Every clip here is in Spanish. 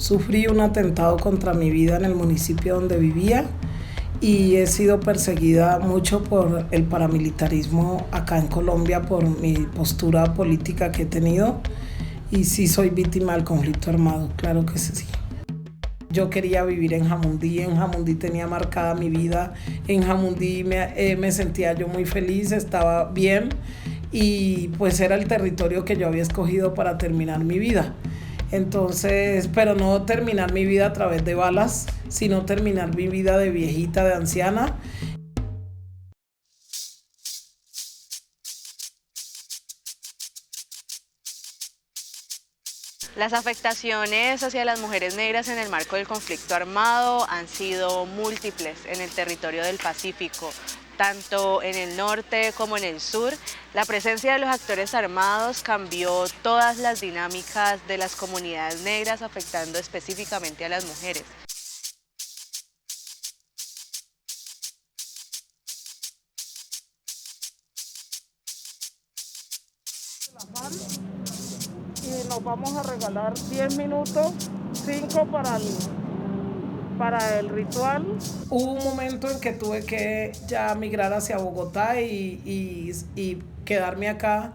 Sufrí un atentado contra mi vida en el municipio donde vivía y he sido perseguida mucho por el paramilitarismo acá en Colombia por mi postura política que he tenido y sí soy víctima del conflicto armado, claro que sí. Yo quería vivir en Jamundí tenía marcada mi vida, en Jamundí me sentía yo muy feliz, estaba bien y pues era el territorio que yo había escogido para terminar mi vida. Entonces, pero no terminar mi vida a través de balas, sino terminar mi vida de viejita, de anciana. Las afectaciones hacia las mujeres negras en el marco del conflicto armado han sido múltiples en el territorio del Pacífico, tanto en el norte como en el sur. La presencia de los actores armados cambió todas las dinámicas de las comunidades negras, afectando específicamente a las mujeres. Y nos vamos a regalar 10 minutos, 5 para el ritual. Hubo un momento en que tuve que ya migrar hacia Bogotá y quedarme acá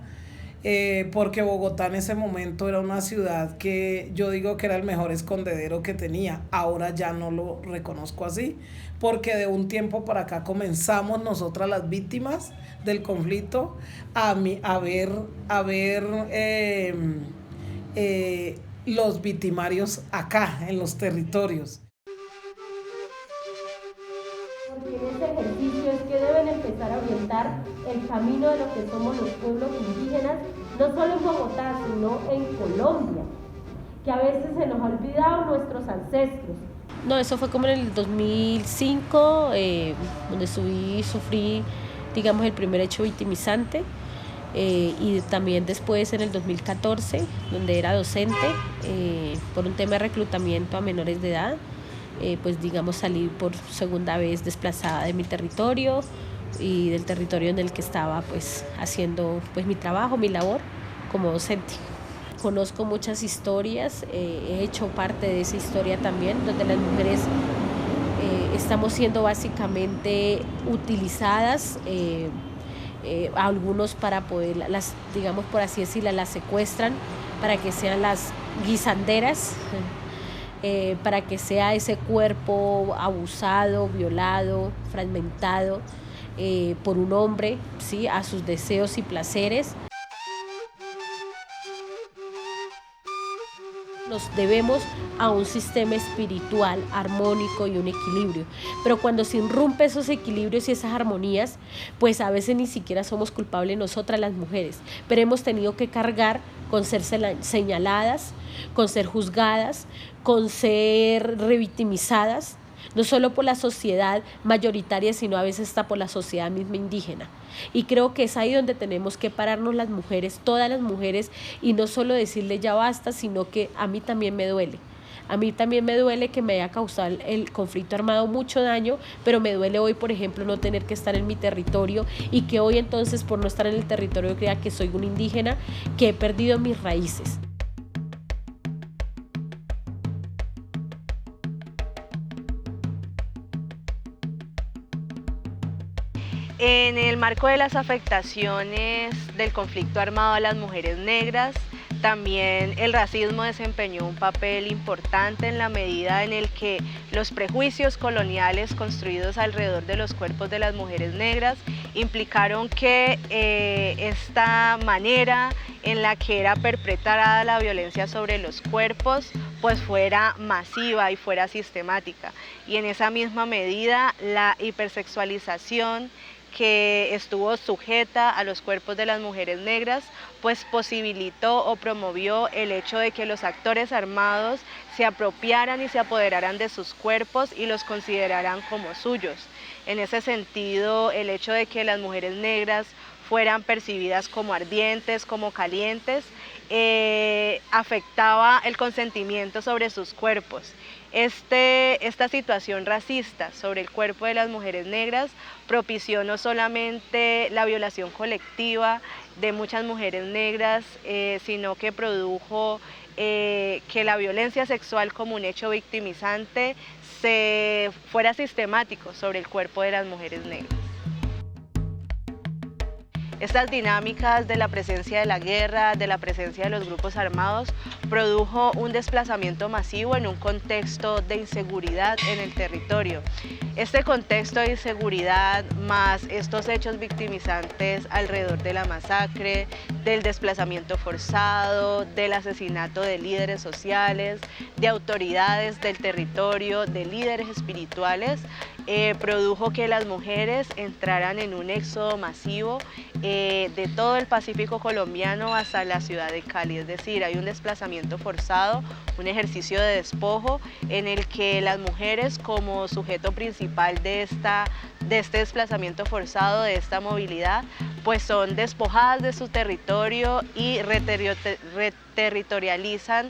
porque Bogotá en ese momento era una ciudad que yo digo que era el mejor escondedero que tenía. Ahora ya no lo reconozco así, porque de un tiempo para acá comenzamos nosotras las víctimas del conflicto a ver los victimarios acá en los territorios. Porque en ese ejercicio es que deben empezar a orientar el camino de lo que somos los pueblos indígenas, no solo en Bogotá, sino en Colombia, que a veces se nos ha olvidado nuestros ancestros. No, eso fue como en el 2005, donde sufrí, digamos, el primer hecho victimizante, y también después en el 2014, donde era docente, por un tema de reclutamiento a menores de edad. Pues digamos salí por segunda vez desplazada de mi territorio y del territorio en el que estaba pues haciendo pues mi trabajo, mi labor como docente. Conozco muchas historias, he hecho parte de esa historia también, donde las mujeres estamos siendo básicamente utilizadas, algunos para poder, digamos por así decirlo, las secuestran para que sean las guisanderas. Para que sea ese cuerpo abusado, violado, fragmentado por un hombre, ¿sí? A sus deseos y placeres. Nos debemos a un sistema espiritual armónico y un equilibrio, pero cuando se irrumpe esos equilibrios y esas armonías, pues a veces ni siquiera somos culpables nosotras las mujeres, pero hemos tenido que cargar con ser señaladas, con ser juzgadas, con ser revictimizadas, no solo por la sociedad mayoritaria, sino a veces hasta por la sociedad misma indígena. Y creo que es ahí donde tenemos que pararnos las mujeres, todas las mujeres, y no solo decirle ya basta, sino que a mí también me duele. A mí también me duele que me haya causado el conflicto armado mucho daño, pero me duele hoy, por ejemplo, no tener que estar en mi territorio y que hoy entonces, por no estar en el territorio, crea que soy una indígena, que he perdido mis raíces. En el marco de las afectaciones del conflicto armado a las mujeres negras, también el racismo desempeñó un papel importante en la medida en el que los prejuicios coloniales construidos alrededor de los cuerpos de las mujeres negras implicaron que esta manera en la que era perpetrada la violencia sobre los cuerpos pues fuera masiva y fuera sistemática. Y en esa misma medida la hipersexualización que estuvo sujeta a los cuerpos de las mujeres negras, pues posibilitó o promovió el hecho de que los actores armados se apropiaran y se apoderaran de sus cuerpos y los consideraran como suyos. En ese sentido, el hecho de que las mujeres negras fueran percibidas como ardientes, como calientes, afectaba el consentimiento sobre sus cuerpos. Esta situación racista sobre el cuerpo de las mujeres negras propició no solamente la violación colectiva de muchas mujeres negras, sino que produjo que la violencia sexual como un hecho victimizante fuera sistemático sobre el cuerpo de las mujeres negras. Estas dinámicas de la presencia de la guerra, de la presencia de los grupos armados, produjo un desplazamiento masivo en un contexto de inseguridad en el territorio. Este contexto de inseguridad más estos hechos victimizantes alrededor de la masacre, del desplazamiento forzado, del asesinato de líderes sociales, de autoridades del territorio, de líderes espirituales, produjo que las mujeres entraran en un éxodo masivo de todo el Pacífico colombiano hasta la ciudad de Cali. Es decir, hay un desplazamiento forzado, un ejercicio de despojo en el que las mujeres como sujeto principal de este desplazamiento forzado, de esta movilidad, pues son despojadas de su territorio y reterritorializan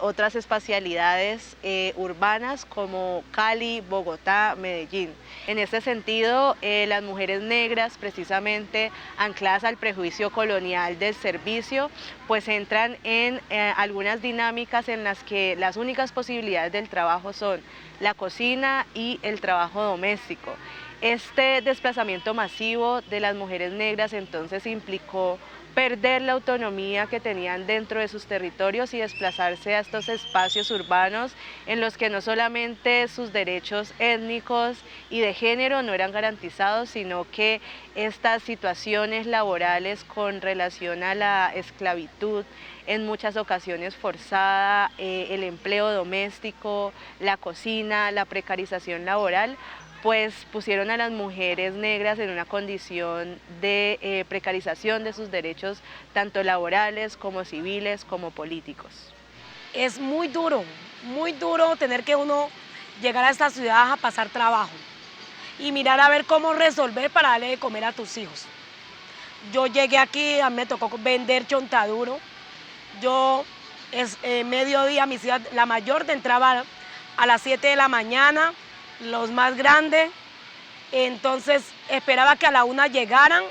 otras espacialidades urbanas como Cali, Bogotá, Medellín. En este sentido, las mujeres negras, precisamente ancladas al prejuicio colonial del servicio, pues entran en algunas dinámicas en las que las únicas posibilidades del trabajo son la cocina y el trabajo doméstico. Este desplazamiento masivo de las mujeres negras entonces implicó perder la autonomía que tenían dentro de sus territorios y desplazarse a estos espacios urbanos en los que no solamente sus derechos étnicos y de género no eran garantizados, sino que estas situaciones laborales con relación a la esclavitud, en muchas ocasiones forzada, el empleo doméstico, la cocina, la precarización laboral, pues pusieron a las mujeres negras en una condición de precarización de sus derechos, tanto laborales como civiles como políticos. Es muy duro tener que uno llegar a esta ciudad a pasar trabajo y mirar a ver cómo resolver para darle de comer a tus hijos. Yo llegué aquí, me tocó vender chontaduro. Yo, mediodía, mis hijas, la mayor entraba a las 7 de la mañana, los más grandes, entonces esperaba que a la 1 llegaran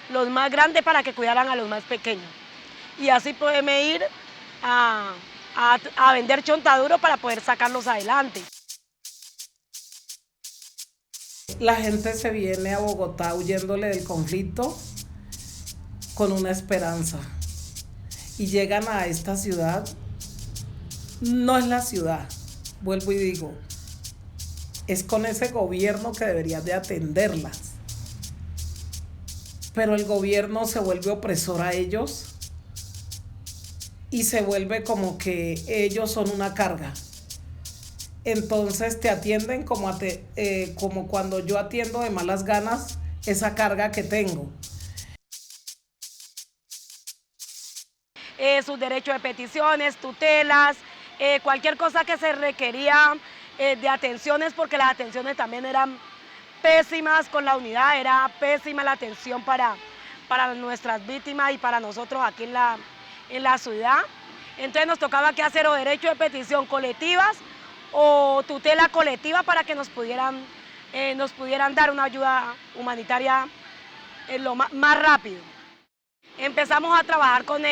los más grandes para que cuidaran a los más pequeños. Y así poderme ir a vender chontaduro para poder sacarlos adelante. La gente se viene a Bogotá huyéndole del conflicto con una esperanza. Y llegan a esta ciudad, no es la ciudad, vuelvo y digo, es con ese gobierno que debería de atenderlas. Pero el gobierno se vuelve opresor a ellos y se vuelve como que ellos son una carga. Entonces te atienden como cuando yo atiendo de malas ganas esa carga que tengo. Sus derechos de peticiones, tutelas, cualquier cosa que se requería de atenciones, porque las atenciones también eran pésimas con la unidad, era pésima la atención para nuestras víctimas y para nosotros aquí en la ciudad. Entonces nos tocaba que hacer o derechos de petición colectivas o tutela colectiva para que nos pudieran dar una ayuda humanitaria lo más rápido. Empezamos a trabajar con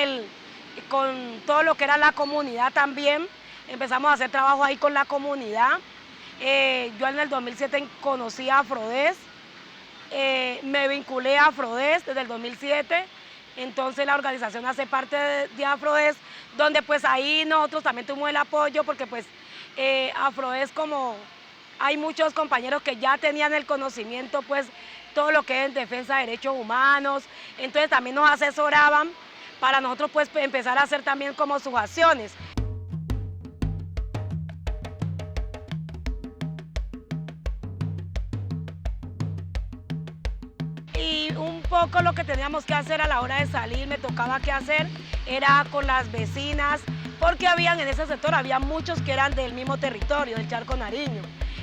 todo lo que era la comunidad también. Empezamos a hacer trabajo ahí con la comunidad. Yo en el 2007 conocí a Afrodés, me vinculé a Afrodés desde el 2007, entonces la organización hace parte de Afrodés, donde pues ahí nosotros también tuvimos el apoyo, porque pues Afrodés, como hay muchos compañeros que ya tenían el conocimiento, pues todo lo que es en defensa de derechos humanos, entonces también nos asesoraban para nosotros pues empezar a hacer también como sus acciones. Y un poco lo que teníamos que hacer a la hora de salir, me tocaba que hacer, era con las vecinas, porque en ese sector había muchos que eran del mismo territorio, del Charco Nariño.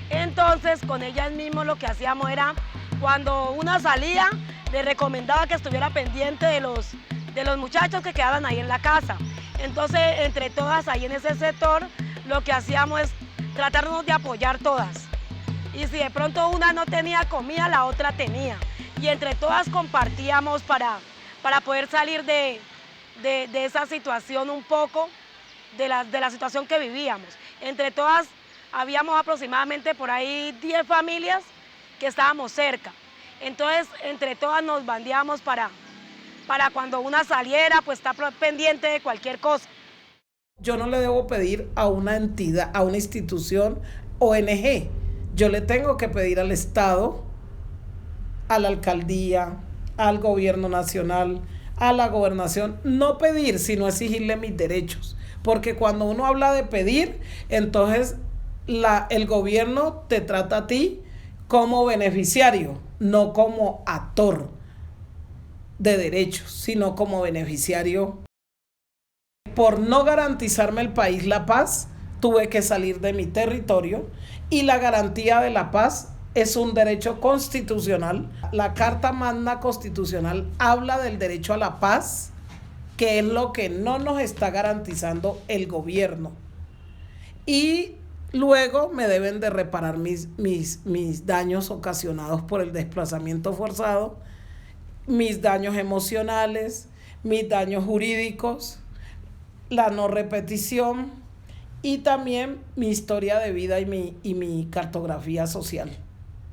Entonces con ellas mismos lo que hacíamos era, cuando una salía, le recomendaba que estuviera pendiente de los muchachos que quedaban ahí en la casa. Entonces, entre todas ahí en ese sector, lo que hacíamos es tratarnos de apoyar todas. Y si de pronto una no tenía comida, la otra tenía. Y entre todas compartíamos para poder salir de esa situación un poco de la situación que vivíamos. Entre todas, habíamos aproximadamente por ahí 10 familias que estábamos cerca. Entonces, entre todas nos bandeamos para cuando una saliera, pues estar pendiente de cualquier cosa. Yo no le debo pedir a una entidad, a una institución ONG. Yo le tengo que pedir al Estado, a la alcaldía, al gobierno nacional, a la gobernación, no pedir, sino exigirle mis derechos. Porque cuando uno habla de pedir, entonces el gobierno te trata a ti como beneficiario, no como actor de derechos, sino como beneficiario. Por no garantizarme el país la paz, tuve que salir de mi territorio, y la garantía de la paz es un derecho constitucional. La Carta Magna Constitucional habla del derecho a la paz, que es lo que no nos está garantizando el gobierno. Y luego me deben de reparar mis daños ocasionados por el desplazamiento forzado, mis daños emocionales, mis daños jurídicos, la no repetición y también mi historia de vida y mi cartografía social.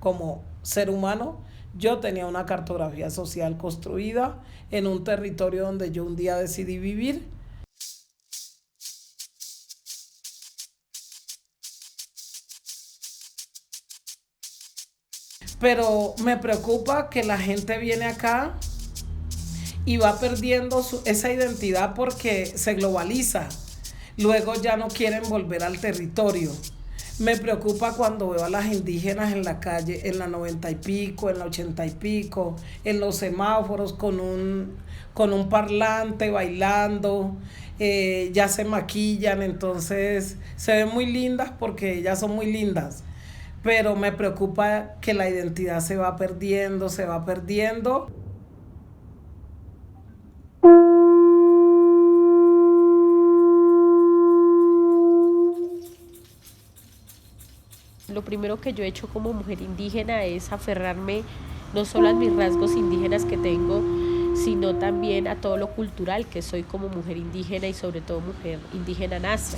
Como ser humano, yo tenía una cartografía social construida en un territorio donde yo un día decidí vivir. Pero me preocupa que la gente viene acá y va perdiendo esa identidad porque se globaliza. Luego ya no quieren volver al territorio. Me preocupa cuando veo a las indígenas en la calle, en la 90 y pico, en la 80 y pico, en los semáforos con un parlante bailando, ya se maquillan, entonces se ven muy lindas porque ellas son muy lindas. Pero me preocupa que la identidad se va perdiendo. Lo primero que yo he hecho como mujer indígena es aferrarme no solo a mis rasgos indígenas que tengo, sino también a todo lo cultural que soy como mujer indígena y sobre todo mujer indígena nasa.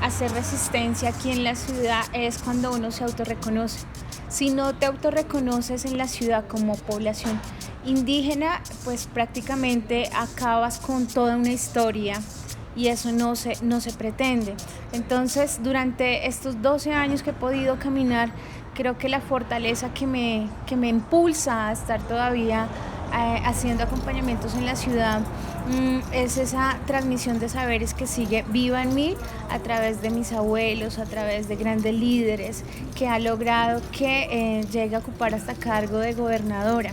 Hacer resistencia aquí en la ciudad es cuando uno se autorreconoce. Si no te autorreconoces en la ciudad como población indígena, pues prácticamente acabas con toda una historia y eso no se pretende. Entonces, durante estos 12 años que he podido caminar, creo que la fortaleza que me impulsa a estar todavía haciendo acompañamientos en la ciudad es esa transmisión de saberes que sigue viva en mí a través de mis abuelos, a través de grandes líderes que ha logrado que llegue a ocupar hasta cargo de gobernadora.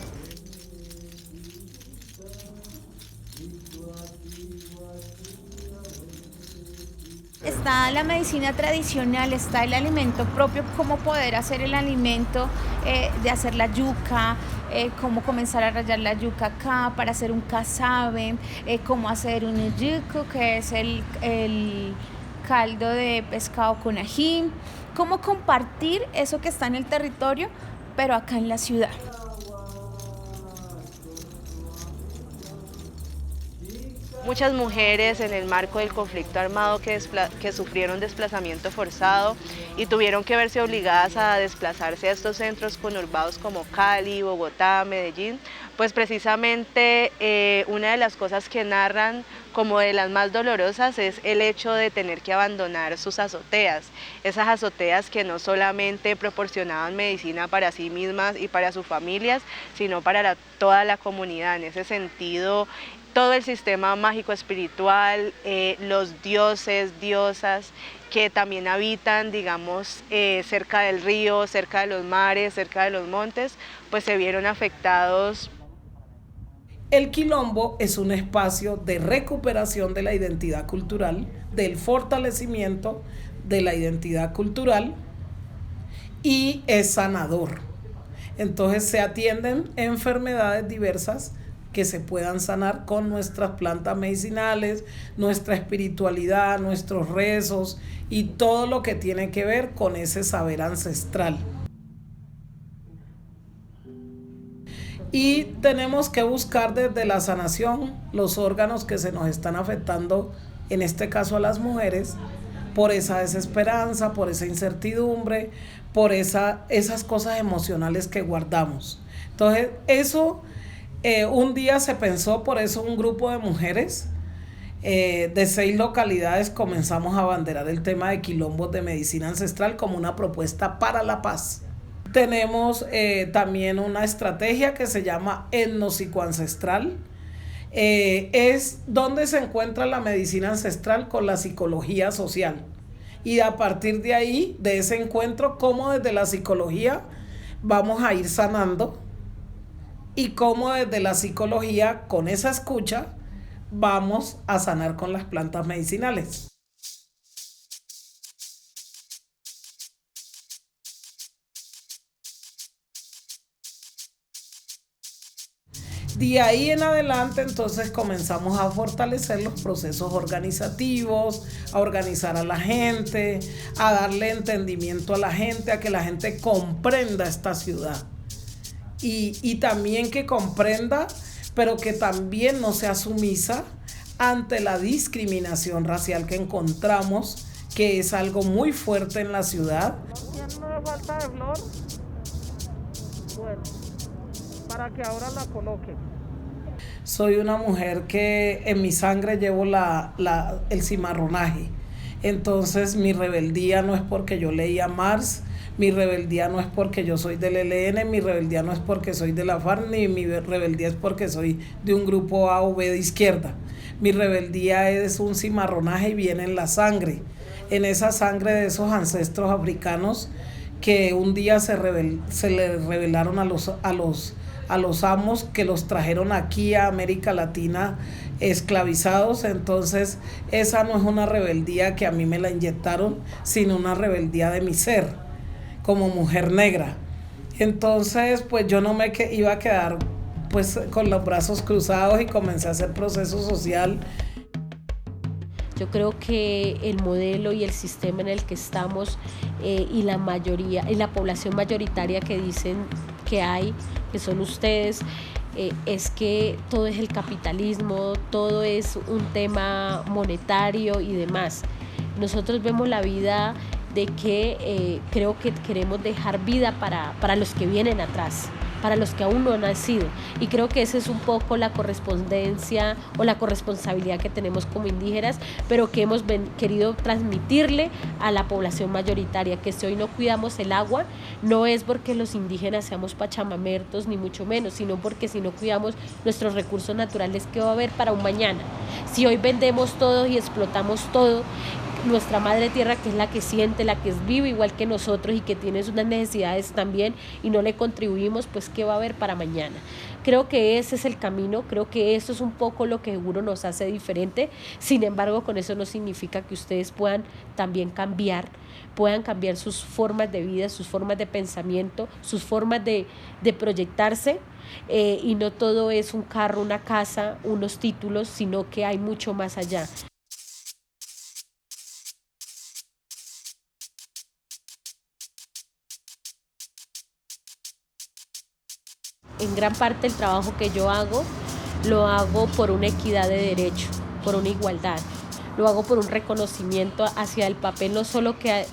Está la medicina tradicional, está el alimento propio, cómo poder hacer el alimento de hacer la yuca, cómo comenzar a rallar la yuca acá para hacer un casabe, cómo hacer un yuco, que es el caldo de pescado con ají, cómo compartir eso que está en el territorio, pero acá en la ciudad. Muchas mujeres en el marco del conflicto armado que sufrieron desplazamiento forzado y tuvieron que verse obligadas a desplazarse a estos centros conurbados como Cali, Bogotá, Medellín, pues precisamente una de las cosas que narran como de las más dolorosas es el hecho de tener que abandonar sus azoteas, esas azoteas que no solamente proporcionaban medicina para sí mismas y para sus familias, sino para toda la comunidad. En ese sentido, todo el sistema mágico espiritual, los dioses, diosas que también habitan, digamos, cerca del río, cerca de los mares, cerca de los montes, pues se vieron afectados. El Quilombo es un espacio de recuperación de la identidad cultural, del fortalecimiento de la identidad cultural y es sanador. Entonces se atienden enfermedades diversas que se puedan sanar con nuestras plantas medicinales, nuestra espiritualidad, nuestros rezos y todo lo que tiene que ver con ese saber ancestral. Y tenemos que buscar desde la sanación los órganos que se nos están afectando, en este caso a las mujeres, por esa desesperanza, por esa incertidumbre, por esas cosas emocionales que guardamos. Entonces, eso un día se pensó, por eso un grupo de mujeres de 6 localidades comenzamos a abanderar el tema de quilombos de medicina ancestral como una propuesta para la paz. Tenemos también una estrategia que se llama etnopsicoancestral. Es donde se encuentra la medicina ancestral con la psicología social. Y a partir de ahí, de ese encuentro, cómo desde la psicología vamos a ir sanando y cómo desde la psicología, con esa escucha, vamos a sanar con las plantas medicinales. De ahí en adelante, entonces comenzamos a fortalecer los procesos organizativos, a organizar a la gente, a darle entendimiento a la gente, a que la gente comprenda esta ciudad. Y también que comprenda, pero que también no sea sumisa ante la discriminación racial que encontramos, que es algo muy fuerte en la ciudad. ¿No me falta de flor? Bueno, para que ahora la coloque. Soy una mujer que en mi sangre llevo el cimarronaje. Entonces mi rebeldía no es porque yo leía Marx, mi rebeldía no es porque yo soy del ELN, mi rebeldía no es porque soy de la FARC, ni mi rebeldía es porque soy de un grupo A o B de izquierda. Mi rebeldía es un cimarronaje y viene en la sangre, en esa sangre de esos ancestros africanos que un día se le rebelaron a los amos que los trajeron aquí a América Latina esclavizados. Entonces esa no es una rebeldía que a mí me la inyectaron, sino una rebeldía de mi ser como mujer negra. Entonces pues yo no me iba a quedar pues con los brazos cruzados y comencé a hacer proceso social. Yo creo que el modelo y el sistema en el que estamos y la mayoría, y la población mayoritaria que dicen que hay, que son ustedes, es que todo es el capitalismo, todo es un tema monetario y demás. Nosotros vemos la vida de que creo que queremos dejar vida para los que vienen atrás, para los que aún no han nacido, y creo que esa es un poco la correspondencia o la corresponsabilidad que tenemos como indígenas, pero que hemos querido transmitirle a la población mayoritaria, que si hoy no cuidamos el agua, no es porque los indígenas seamos pachamamertos ni mucho menos, sino porque si no cuidamos nuestros recursos naturales, ¿qué va a haber para un mañana? Si hoy vendemos todo y explotamos todo, nuestra madre tierra, que es la que siente, la que es viva igual que nosotros y que tiene unas necesidades también, y no le contribuimos, pues ¿qué va a haber para mañana? Creo que ese es el camino, creo que eso es un poco lo que seguro nos hace diferente. Sin embargo, con eso no significa que ustedes puedan también puedan cambiar sus formas de vida, sus formas de pensamiento, sus formas de proyectarse, y no todo es un carro, una casa, unos títulos, sino que hay mucho más allá. En gran parte el trabajo que yo hago, lo hago por una equidad de derecho, por una igualdad. Lo hago por un reconocimiento hacia el papel no solo que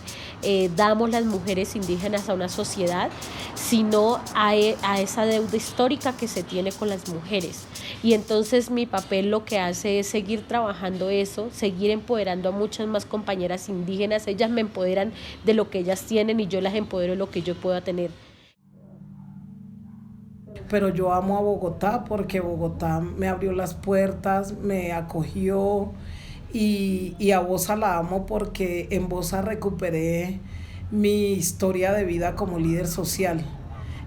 damos las mujeres indígenas a una sociedad, sino a esa deuda histórica que se tiene con las mujeres. Y entonces mi papel lo que hace es seguir trabajando eso, seguir empoderando a muchas más compañeras indígenas. Ellas me empoderan de lo que ellas tienen y yo las empodero de lo que yo pueda tener. Pero yo amo a Bogotá porque Bogotá me abrió las puertas, me acogió, y a Bosa la amo porque en Bosa recuperé mi historia de vida como líder social.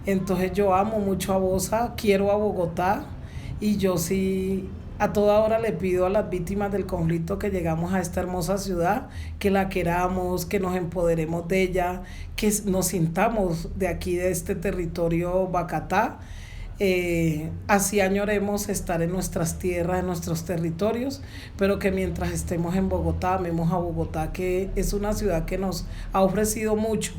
Entonces yo amo mucho a Bosa, quiero a Bogotá, y yo sí a toda hora le pido a las víctimas del conflicto que llegamos a esta hermosa ciudad, que la queramos, que nos empoderemos de ella, que nos sintamos de aquí, de este territorio Bacatá. Así añoremos estar en nuestras tierras, en nuestros territorios, pero que mientras estemos en Bogotá, amemos a Bogotá, que es una ciudad que nos ha ofrecido mucho.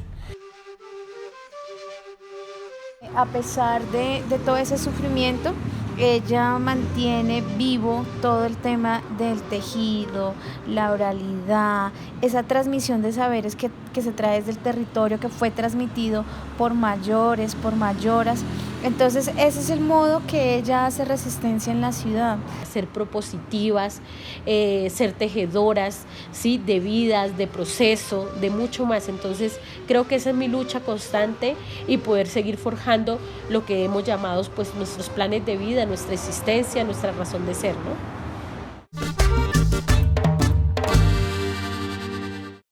a pesar de todo ese sufrimiento, ella mantiene vivo todo el tema del tejido, la oralidad, esa transmisión de saberes que se trae desde el territorio, que fue transmitido por mayores, por mayoras. Entonces ese es el modo que ella hace resistencia en la ciudad. Ser propositivas, ser tejedoras, ¿sí? De vidas, de proceso, de mucho más. Entonces creo que esa es mi lucha constante y poder seguir forjando lo que hemos llamado pues nuestros planes de vida, nuestra existencia, nuestra razón de ser, ¿no?